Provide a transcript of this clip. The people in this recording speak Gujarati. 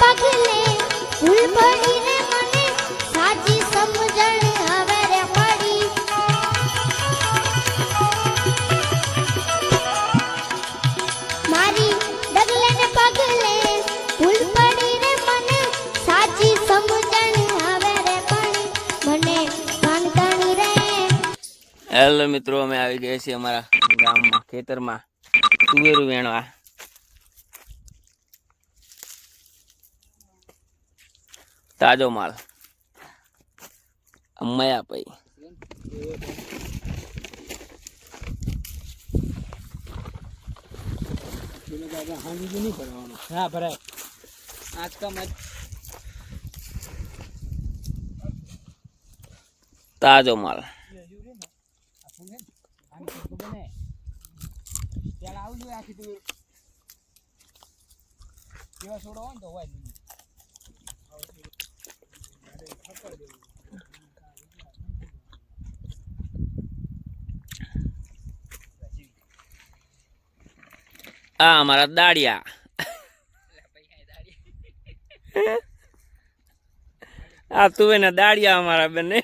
પગલે ભૂલ પડી રે મને સાચી સમજણ હવે રે પડી મારી ડગલે ને પગલે ભૂલ પડી રે મને સાચી સમજણ હવે રે પડી મને ભાંગતણી રે। હેલો મિત્રો, અમે આવી ગયા છીએ અમારા ગામમાં ખેતરમાં તુવેરું વેણવા। તાજો માલ અમ્મયા ભાઈ हाँ भराय आज का मैच તાજો માલ આ અમારા દાડિયા આ તુવેરના દાડિયા અમારા બંને